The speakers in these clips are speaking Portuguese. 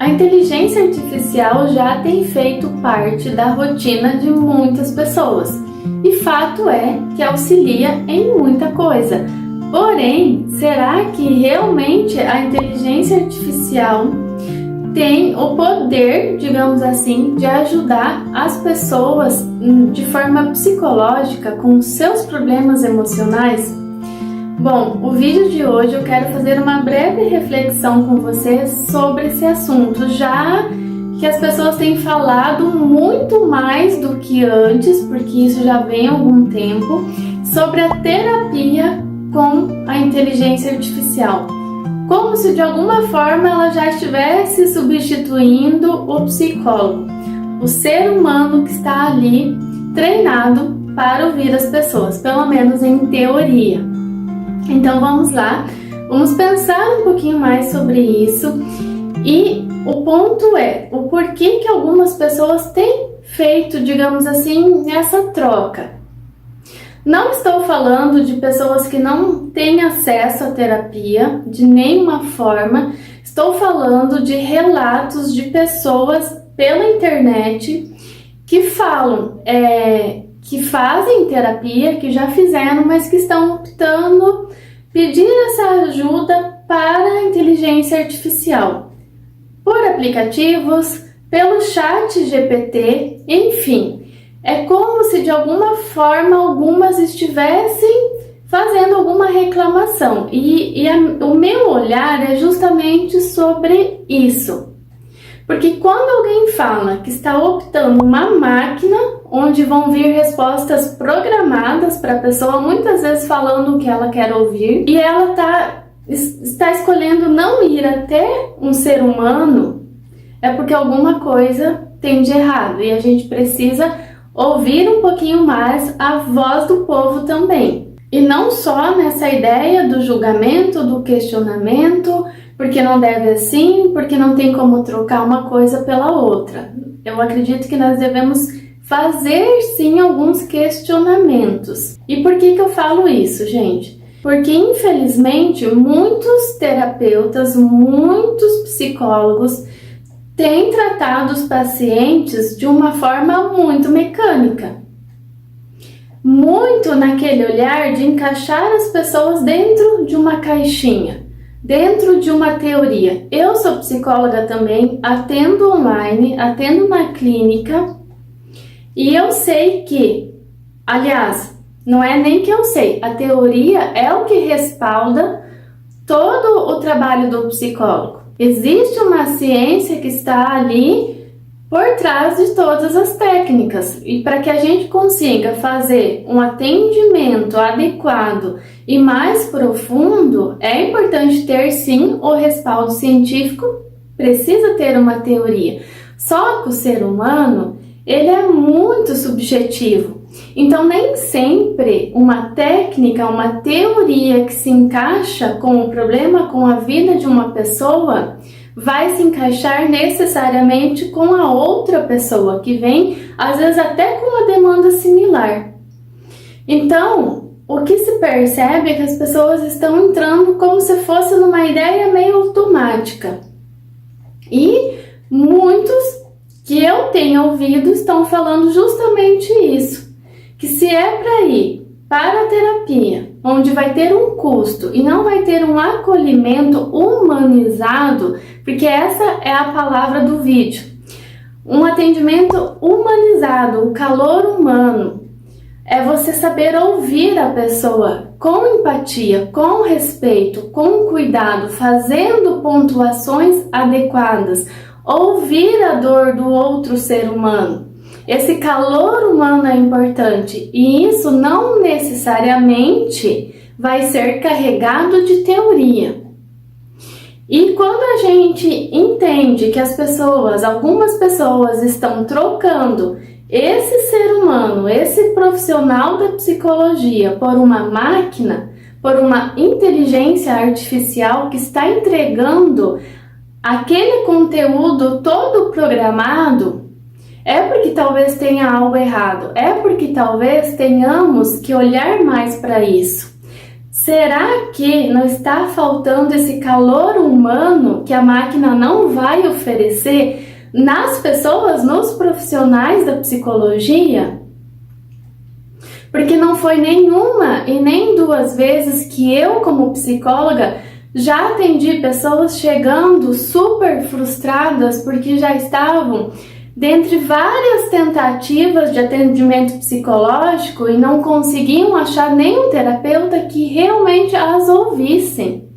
A inteligência artificial já tem feito parte da rotina de muitas pessoas e fato é que auxilia em muita coisa. Porém, será que realmente a inteligência artificial tem o poder, digamos assim, de ajudar as pessoas de forma psicológica com seus problemas emocionais? Bom, o vídeo de hoje eu quero fazer uma breve reflexão com vocês sobre esse assunto, já que as pessoas têm falado muito mais do que antes, porque isso já vem há algum tempo, sobre a terapia com a inteligência artificial. Como se de alguma forma ela já estivesse substituindo o psicólogo, o ser humano que está ali treinado para ouvir as pessoas, pelo menos em teoria. Então vamos lá, vamos pensar um pouquinho mais sobre isso e o ponto é o porquê que algumas pessoas têm feito, digamos assim, essa troca. Não estou falando de pessoas que não têm acesso à terapia de nenhuma forma, estou falando de relatos de pessoas pela internet que falam, que fazem terapia, que já fizeram, mas que estão optando pedir essa ajuda para a inteligência artificial, por aplicativos, pelo chat GPT, enfim. É como se de alguma forma algumas estivessem fazendo alguma reclamação o meu olhar é justamente sobre isso. Porque quando alguém fala que está optando uma máquina, onde vão vir respostas programadas para a pessoa, muitas vezes falando o que ela quer ouvir, e ela está escolhendo não ir até um ser humano, é porque alguma coisa tem de errado, e a gente precisa ouvir um pouquinho mais a voz do povo também. E não só nessa ideia do julgamento, do questionamento, porque não deve assim, porque não tem como trocar uma coisa pela outra. Eu acredito que nós devemos fazer sim alguns questionamentos. E por que eu falo isso, gente? Porque infelizmente muitos terapeutas, muitos psicólogos têm tratado os pacientes de uma forma muito mecânica. Muito naquele olhar de encaixar as pessoas dentro de uma caixinha, dentro de uma teoria. Eu sou psicóloga também, atendo online, atendo na clínica e eu sei que, aliás, não é nem que eu sei, a teoria é o que respalda todo o trabalho do psicólogo. Existe uma ciência que está ali por trás de todas as técnicas e para que a gente consiga fazer um atendimento adequado e mais profundo, é importante ter sim o respaldo científico, precisa ter uma teoria. Só que o ser humano, ele é muito subjetivo. Então nem sempre uma técnica, uma teoria que se encaixa com o problema, com a vida de uma pessoa, vai se encaixar necessariamente com a outra pessoa que vem, às vezes até com uma demanda similar. Então, o que se percebe é que as pessoas estão entrando como se fosse numa ideia meio automática. E muitos que eu tenho ouvido estão falando justamente isso, que se é para ir para a terapia, onde vai ter um custo e não vai ter um acolhimento humanizado, porque essa é a palavra do vídeo, um atendimento humanizado, o calor humano, é você saber ouvir a pessoa com empatia, com respeito, com cuidado, fazendo pontuações adequadas, ouvir a dor do outro ser humano. Esse calor humano é importante e isso não necessariamente vai ser carregado de teoria. E quando a gente entende que as pessoas, algumas pessoas estão trocando esse ser humano, esse profissional da psicologia por uma máquina, por uma inteligência artificial que está entregando aquele conteúdo todo programado, é porque talvez tenha algo errado, é porque talvez tenhamos que olhar mais para isso. Será que não está faltando esse calor humano que a máquina não vai oferecer nas pessoas, nos profissionais da psicologia? Porque não foi nenhuma e nem duas vezes que eu, como psicóloga, já atendi pessoas chegando super frustradas porque já estavam dentre várias tentativas de atendimento psicológico e não conseguiam achar nenhum terapeuta que realmente as ouvissem.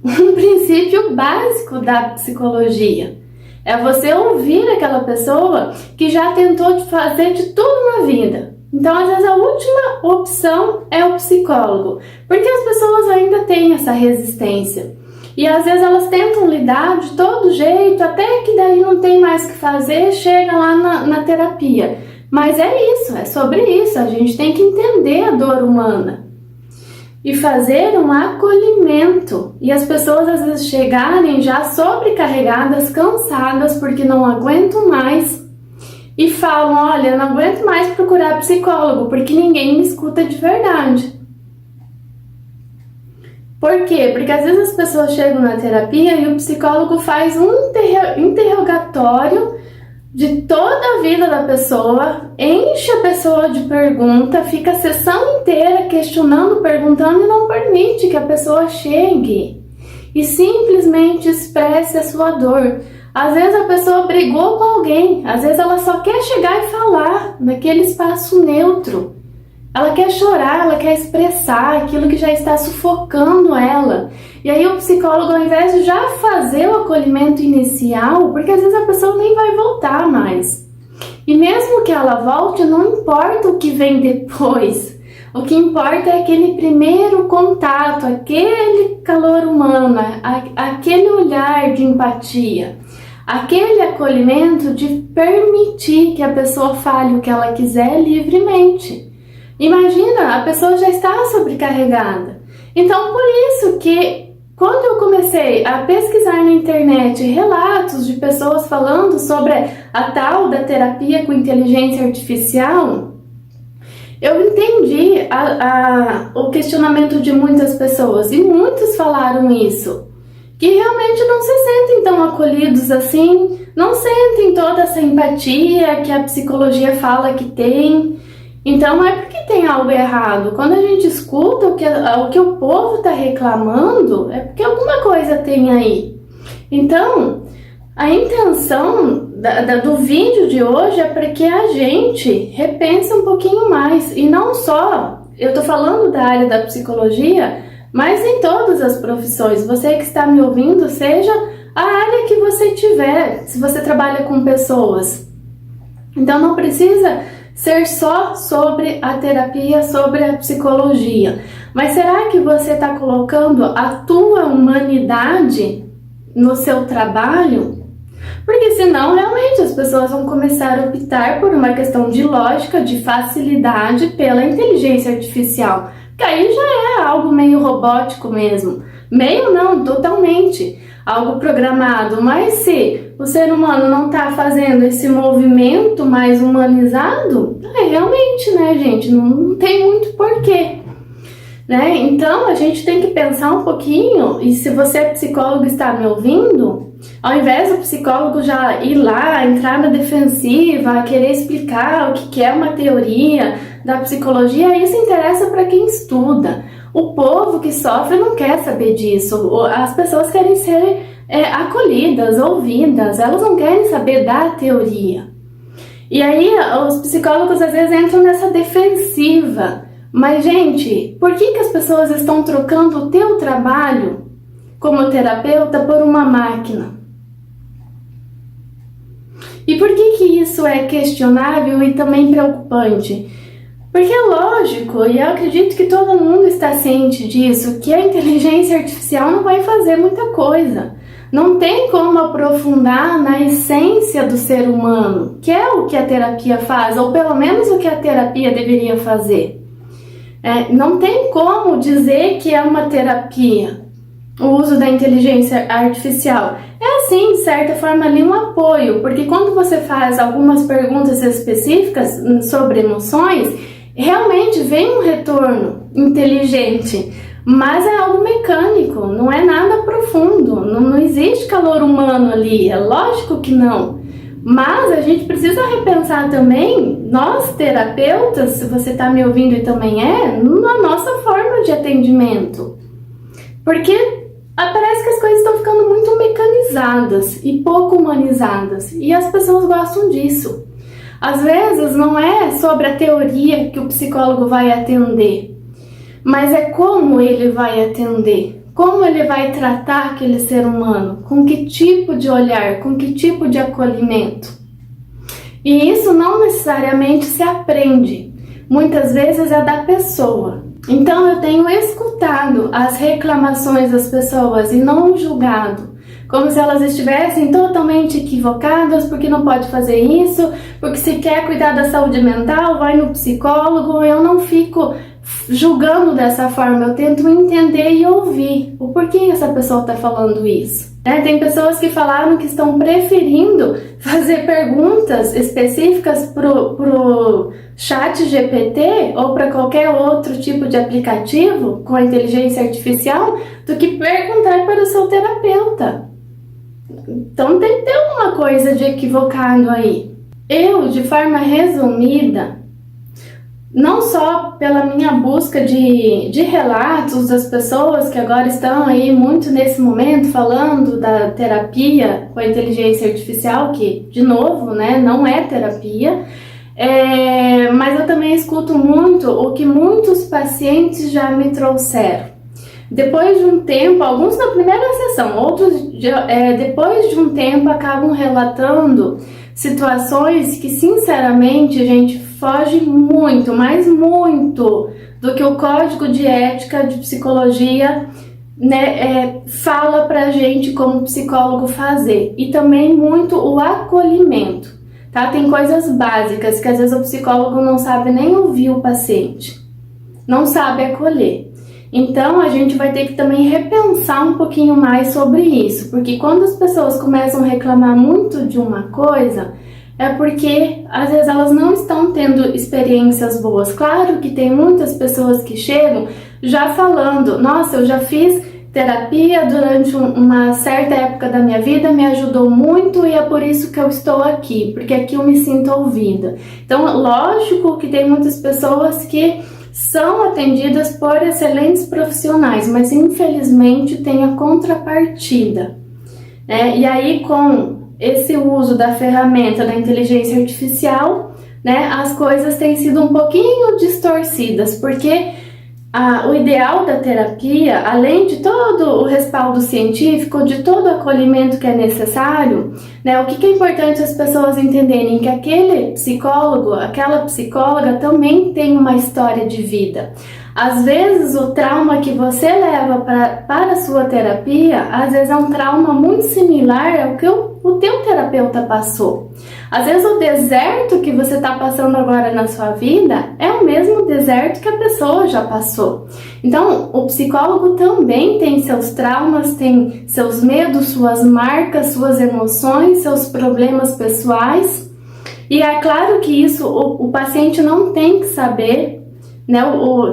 Um princípio básico da psicologia é você ouvir aquela pessoa que já tentou fazer de tudo na vida. Então, às vezes, a última opção é o psicólogo, porque as pessoas ainda têm essa resistência. E às vezes elas tentam lidar de todo jeito, até que daí não tem mais o que fazer, chega lá na terapia. Mas é isso, é sobre isso, a gente tem que entender a dor humana e fazer um acolhimento. E as pessoas às vezes chegarem já sobrecarregadas, cansadas, porque não aguentam mais e falam, olha, eu não aguento mais procurar psicólogo, porque ninguém me escuta de verdade. Por quê? Porque às vezes as pessoas chegam na terapia e o psicólogo faz um interrogatório de toda a vida da pessoa, enche a pessoa de pergunta, fica a sessão inteira questionando, perguntando e não permite que a pessoa chegue e simplesmente expresse a sua dor. Às vezes a pessoa brigou com alguém, às vezes ela só quer chegar e falar naquele espaço neutro. Ela quer chorar, ela quer expressar aquilo que já está sufocando ela. E aí o psicólogo, ao invés de já fazer o acolhimento inicial, porque às vezes a pessoa nem vai voltar mais. E mesmo que ela volte, não importa o que vem depois. O que importa é aquele primeiro contato, aquele calor humano, aquele olhar de empatia. Aquele acolhimento de permitir que a pessoa fale o que ela quiser livremente. Imagina, a pessoa já está sobrecarregada. Então, por isso que quando eu comecei a pesquisar na internet relatos de pessoas falando sobre a tal da terapia com inteligência artificial, eu entendi o questionamento de muitas pessoas, e muitos falaram isso, que realmente não se sentem tão acolhidos assim, não sentem toda essa empatia que a psicologia fala que tem. Então é porque tem algo errado. Quando a gente escuta o que o povo está reclamando, é porque alguma coisa tem aí. Então, a intenção do vídeo de hoje é para que a gente repense um pouquinho mais. E não só, eu estou falando da área da psicologia, mas em todas as profissões. Você que está me ouvindo, seja a área que você tiver, se você trabalha com pessoas. Então não precisa ser só sobre a terapia, sobre a psicologia. Mas será que você está colocando a tua humanidade no seu trabalho? Porque senão realmente as pessoas vão começar a optar por uma questão de lógica, de facilidade pela inteligência artificial. Que aí já é algo meio robótico mesmo. Meio não, totalmente. Algo programado. Mas se o ser humano não está fazendo esse movimento mais humanizado, realmente, né, gente, não tem muito porquê. Né? Então, a gente tem que pensar um pouquinho, e se você é psicólogo e está me ouvindo, ao invés do psicólogo já ir lá, entrar na defensiva, querer explicar o que é uma teoria da psicologia, isso interessa para quem estuda. O povo que sofre não quer saber disso. As pessoas querem ser acolhidas, ouvidas, elas não querem saber da teoria. E aí os psicólogos às vezes entram nessa defensiva. Mas, gente, por que as pessoas estão trocando o teu trabalho como terapeuta por uma máquina? E por que isso é questionável e também preocupante? Porque é lógico, e eu acredito que todo mundo está ciente disso, que a inteligência artificial não vai fazer muita coisa. Não tem como aprofundar na essência do ser humano, que é o que a terapia faz, ou pelo menos o que a terapia deveria fazer. Não tem como dizer que é uma terapia o uso da inteligência artificial. É assim, de certa forma, ali um apoio, porque quando você faz algumas perguntas específicas sobre emoções, realmente vem um retorno inteligente, mas é algo mecânico, não é nada profundo, não existe calor humano ali, é lógico que não. Mas a gente precisa repensar também, nós terapeutas, se você está me ouvindo e também na nossa forma de atendimento. Porque parece que as coisas estão ficando muito mecanizadas e pouco humanizadas, e as pessoas gostam disso. Às vezes não é sobre a teoria que o psicólogo vai atender, mas é como ele vai atender, como ele vai tratar aquele ser humano, com que tipo de olhar, com que tipo de acolhimento. E isso não necessariamente se aprende, muitas vezes é da pessoa. Então eu tenho escutado as reclamações das pessoas e não julgado, como se elas estivessem totalmente equivocadas, porque não pode fazer isso, porque se quer cuidar da saúde mental, vai no psicólogo. Eu não fico julgando dessa forma, eu tento entender e ouvir o porquê essa pessoa está falando isso. Tem pessoas que falaram que estão preferindo fazer perguntas específicas pro chat GPT ou para qualquer outro tipo de aplicativo com a inteligência artificial do que perguntar para o seu terapeuta. Então tem que ter alguma coisa de equivocado aí. Eu, de forma resumida, não só pela minha busca de relatos das pessoas que agora estão aí muito nesse momento falando da terapia com a inteligência artificial, que, de novo, né, não é terapia, mas eu também escuto muito o que muitos pacientes já me trouxeram. Depois de um tempo, alguns na primeira sessão, outros depois de um tempo acabam relatando situações que, sinceramente, gente, foge muito, mas muito do que o Código de Ética de Psicologia, né, fala pra gente como psicólogo fazer. E também muito o acolhimento, tá? Tem coisas básicas que às vezes o psicólogo não sabe nem ouvir o paciente, não sabe acolher. Então a gente vai ter que também repensar um pouquinho mais sobre isso, porque quando as pessoas começam a reclamar muito de uma coisa, é porque às vezes elas não estão tendo experiências boas. Claro que tem muitas pessoas que chegam já falando: nossa, eu já fiz terapia durante uma certa época da minha vida, me ajudou muito e é por isso que eu estou aqui, porque aqui eu me sinto ouvida. Então, lógico que tem muitas pessoas que são atendidas por excelentes profissionais, mas infelizmente tem a contrapartida, né? E aí, com esse uso da ferramenta da inteligência artificial, né, as coisas têm sido um pouquinho distorcidas, porque o ideal da terapia, além de todo o respaldo científico, de todo o acolhimento que é necessário, né, o que é importante as pessoas entenderem que aquele psicólogo, aquela psicóloga também tem uma história de vida. Às vezes o trauma que você leva para a sua terapia, às vezes é um trauma muito similar ao que o teu terapeuta passou. Às vezes o deserto que você está passando agora na sua vida é o mesmo deserto que a pessoa já passou. Então o psicólogo também tem seus traumas, tem seus medos, suas marcas, suas emoções, seus problemas pessoais. E é claro que isso o paciente não tem que saber, né,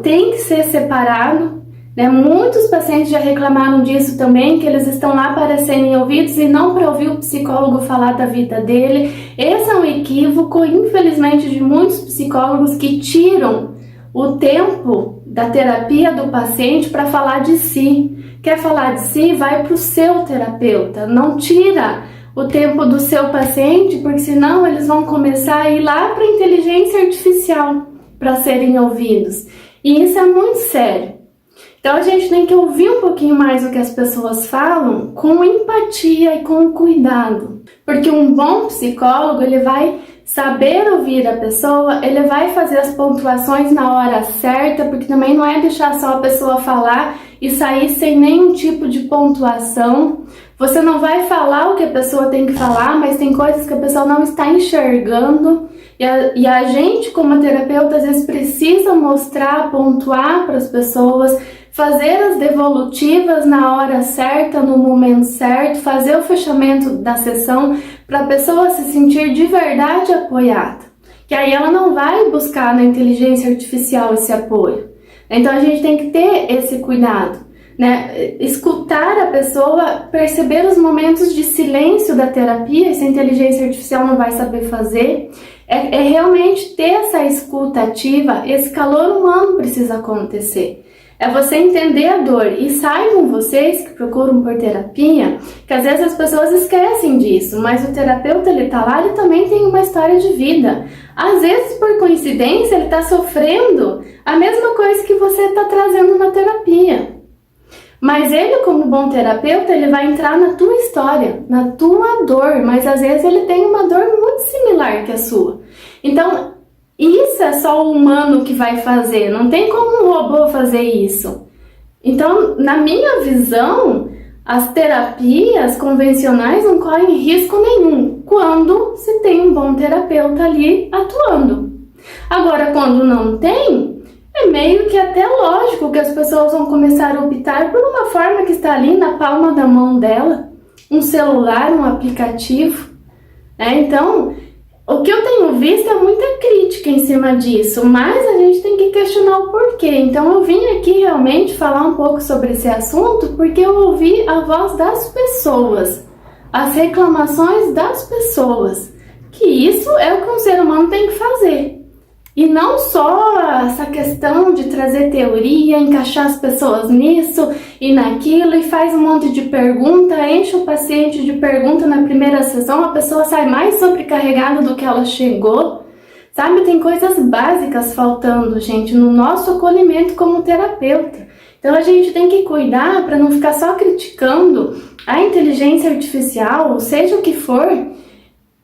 tem que ser separado, né? Muitos pacientes já reclamaram disso também, que eles estão lá para serem ouvidos e não para ouvir o psicólogo falar da vida dele. Esse é um equívoco, infelizmente, de muitos psicólogos que tiram o tempo da terapia do paciente para falar de si. Quer falar de si? Vai para o seu terapeuta, não tira o tempo do seu paciente, porque senão eles vão começar a ir lá para a inteligência artificial para serem ouvidos. E isso é muito sério. Então a gente tem que ouvir um pouquinho mais o que as pessoas falam com empatia e com cuidado. Porque um bom psicólogo, ele vai saber ouvir a pessoa, ele vai fazer as pontuações na hora certa, porque também não é deixar só a pessoa falar e sair sem nenhum tipo de pontuação. Você não vai falar o que a pessoa tem que falar, mas tem coisas que a pessoa não está enxergando. E a gente, como terapeuta, às vezes precisa mostrar, pontuar para as pessoas, fazer as devolutivas na hora certa, no momento certo, fazer o fechamento da sessão para a pessoa se sentir de verdade apoiada. Que aí ela não vai buscar na inteligência artificial esse apoio, Então a gente tem que ter esse cuidado, né? Escutar a pessoa, perceber os momentos de silêncio da terapia, isso a inteligência artificial não vai saber fazer. É realmente ter essa escuta ativa, esse calor humano precisa acontecer. É você entender a dor. E saibam vocês que procuram por terapia, que às vezes as pessoas esquecem disso, mas o terapeuta, ele tá lá, ele também tem uma história de vida. Às vezes, por coincidência, ele tá sofrendo a mesma coisa que você tá trazendo na terapia. Mas ele, como bom terapeuta, ele vai entrar na tua história, na tua dor, mas às vezes ele tem uma dor muito similar que a sua. Então, isso é só o humano que vai fazer, não tem como um robô fazer isso. Então, na minha visão, as terapias convencionais não correm risco nenhum quando se tem um bom terapeuta ali atuando. Agora, quando não tem, é meio que até lógico que as pessoas vão começar a optar por uma forma que está ali na palma da mão dela, um celular, um aplicativo, né? Então, o que eu tenho visto é muita crítica em cima disso, mas a gente tem que questionar o porquê. Então eu vim aqui realmente falar um pouco sobre esse assunto porque eu ouvi a voz das pessoas, as reclamações das pessoas, que isso é o que um ser humano tem que fazer. E não só essa questão de trazer teoria, encaixar as pessoas nisso e naquilo e faz um monte de pergunta, enche o paciente de pergunta na primeira sessão, a pessoa sai mais sobrecarregada do que ela chegou. Sabe, tem coisas básicas faltando, gente, no nosso acolhimento como terapeuta. Então a gente tem que cuidar para não ficar só criticando a inteligência artificial, seja o que for,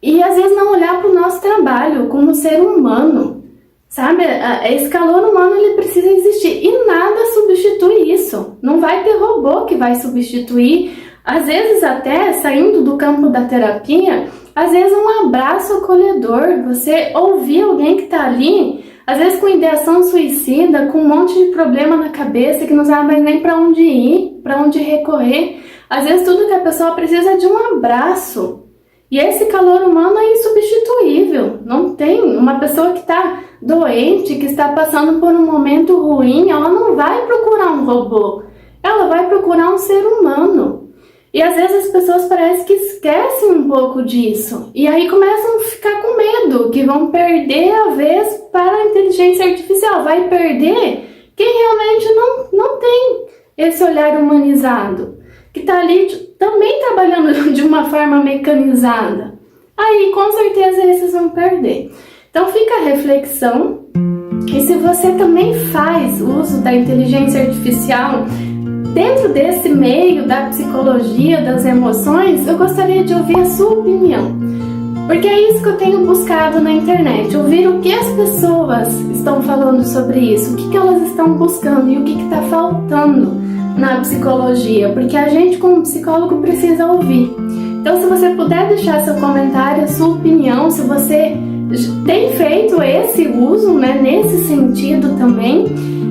e às vezes não olhar para o nosso trabalho como ser humano. Sabe, esse calor humano ele precisa existir e nada substitui isso. Não vai ter robô que vai substituir. Às vezes até, saindo do campo da terapia, às vezes um abraço acolhedor, você ouvir alguém que está ali, às vezes com ideação suicida, com um monte de problema na cabeça, que não sabe mais nem para onde ir, para onde recorrer. Às vezes tudo que a pessoa precisa é de um abraço. E esse calor humano é insubstituível. Não tem uma pessoa que está doente, que está passando por um momento ruim, ela não vai procurar um robô, ela vai procurar um ser humano. E às vezes as pessoas parecem que esquecem um pouco disso, e aí começam a ficar com medo, que vão perder a vez para a inteligência artificial, vai perder quem realmente não tem esse olhar humanizado, que está ali também trabalhando de uma forma mecanizada. Aí com certeza esses vão perder. Então fica a reflexão, e se você também faz uso da inteligência artificial dentro desse meio da psicologia, das emoções, eu gostaria de ouvir a sua opinião. Porque é isso que eu tenho buscado na internet, ouvir o que as pessoas estão falando sobre isso, o que elas estão buscando e o que está faltando na psicologia, porque a gente como psicólogo precisa ouvir. Então se você puder deixar seu comentário, a sua opinião, se você tem feito esse uso, né, nesse sentido também.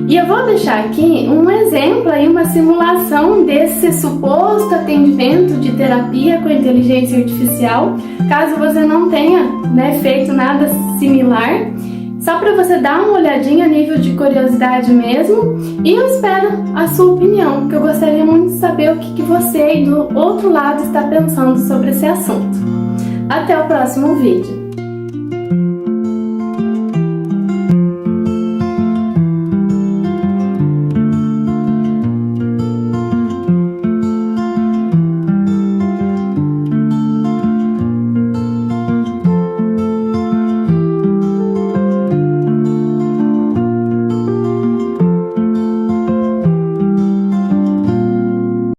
E eu vou deixar aqui um exemplo aí, uma simulação desse suposto atendimento de terapia com inteligência artificial, caso você não tenha, né, feito nada similar, só para você dar uma olhadinha a nível de curiosidade mesmo. E eu espero a sua opinião, porque eu gostaria muito de saber o que você aí do outro lado está pensando sobre esse assunto. Até o próximo vídeo.